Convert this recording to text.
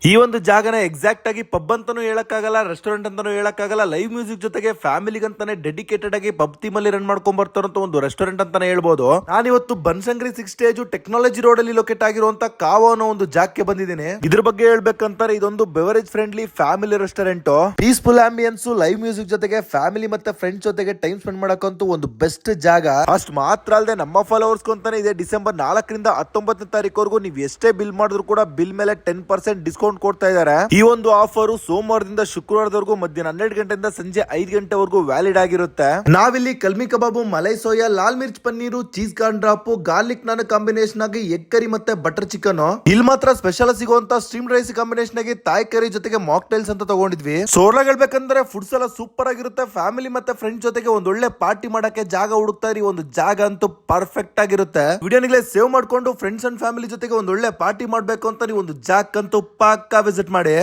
ಈ ಒಂದು ಜಾಗನ ಎಕ್ಸಾಕ್ಟ್ ಆಗಿ ಪಬ್ ಅಂತಾನೂ ಹೇಳಕ್ಕಾಗಲ್ಲ, ರೆಸ್ಟೋರೆಂಟ್ ಅಂತಾನೂ ಹೇಳಕ್ಕಾಗಲ್ಲ. ಲೈವ್ ಮ್ಯೂಸಿಕ್ ಜೊತೆಗೆ ಫ್ಯಾಮಿಲಿಗಂತಾನೆ ಡೆಡಿಕೇಟೆಡ್ ಆಗಿ ಪಬ್ ಥೀಮ್ ಅಲ್ಲಿ ರನ್ ಮಾಡ್ಕೊಂಡ್ ಬರ್ತಾರಂತ ಒಂದು ರೆಸ್ಟೋರೆಂಟ್ ಅಂತಾನೆ ಹೇಳ್ಬೋದು. ನಾನಿವತ್ತು ಬನಶಂಕರಿ 6 ಸ್ಟೇಜ್ ಟೆಕ್ನಾಲಜಿ ರೋಡ್ ಅಲ್ಲಿ ಲೊಕೇಟ್ ಆಗಿರುವಂತ ಕಾವೋ ಅನ್ನೋ ಒಂದು ಜಾಗಕ್ಕೆ ಬಂದಿದ್ದೀನಿ. ಇದ್ರ ಬಗ್ಗೆ ಹೇಳ್ಬೇಕಂತಾರೆ ಇದೊಂದು beverage friendly family restaurant. Peaceful ambience, live music ಜೊತೆಗೆ ಫ್ಯಾಮಿಲಿ ಮತ್ತೆ ಫ್ರೆಂಡ್ಸ್ ಜೊತೆಗೆ ಟೈಮ್ ಸ್ಪೆಂಡ್ ಮಾಡಕ್ಕಂತೂ ಒಂದು ಬೆಸ್ಟ್ ಜಾಗ. ಅಷ್ಟು ಮಾತ್ರ ಅಲ್ಲದೆ ನಮ್ಮ ಫಾಲೋವರ್ಸ್ ಅಂತಾನೆ ಇದೆ ಡಿಸೆಂಬರ್ 4ರಿಂದ 19ನೇ ತಾರೀಕುವರೆಗೂ ನೀವು ಎಷ್ಟೇ ಬಿಲ್ ಮಾಡಿದ್ರು ಕೂಡ ಬಿಲ್ ಮೇಲೆ 10% ಡಿಸ್ಕೌಂಟ್ ಕೊಡ್ತಾ ಇದ್ದಾರೆ. ಈ ಒಂದು ಆಫರ್ ಸೋಮವಾರದಿಂದ ಶುಕ್ರವಾರದವರೆಗೂ ಮಧ್ಯಾಹ್ನ 12 ಗಂಟೆಯಿಂದ ಸಂಜೆ 5 ಗಂಟೆವರೆಗೂ ವ್ಯಾಲಿಡ್ ಆಗಿರುತ್ತೆ. ನಾವಿಲ್ಲಿ kalmi kebab, malai soya, lal mirch paneer, cheese corn drop, garlic naan combination ಆಗಿ ಎಗ್ ಕರಿ ಮತ್ತೆ ಬಟರ್ ಚಿಕನ್. ಇಲ್ಲಿ ಮಾತ್ರ ಸ್ಪೆಷಲ್ ಸಿಗುವಂತ ಸ್ಟ್ರೀಮ್ ರೈಸ್ ಕಾಂಬಿನೇಷನ್ ಆಗಿ ತಾಯಿ ಕರಿ ಜೊತೆಗೆ ಮಾಕ್ಟೈಲ್ಸ್ ಅಂತ ತಗೊಂಡಿದ್ವಿ. ಸೋರ್ಲಾಗ್ ಹೇಳ್ಬೇಕಂದ್ರೆ ಫುಡ್ಸ್ ಎಲ್ಲ ಸೂಪರ್ ಆಗಿರುತ್ತೆ. ಫ್ಯಾಮಿಲಿ ಮತ್ತೆ ಫ್ರೆಂಡ್ಸ್ ಜೊತೆಗೆ ಒಂದೊಳ್ಳೆ ಪಾರ್ಟಿ ಮಾಡಕ್ಕೆ ಜಾಗ ಹುಡುಕ್ತಾ ಇರಿ. ಒಂದು ಜಾಗ ಅಂತೂ ಪರ್ಫೆಕ್ಟ್ ಆಗಿರುತ್ತೆ. ವಿಡಿಯೋನಿಗೆ ಸೇವ್ ಮಾಡ್ಕೊಂಡು ಫ್ರೆಂಡ್ಸ್ ಅಂಡ್ ಫ್ಯಾಮಿಲಿ ಜೊತೆಗೆ ಒಂದೊಳ್ಳೆ ಪಾರ್ಟಿ ಮಾಡ್ಬೇಕು ಅಂತ ನೀವು ಒಂದು ಜಾಗ ಅಂತೂ ಪಕ್ಕಾ ವಿಸಿಟ್ ಮಾಡಿ.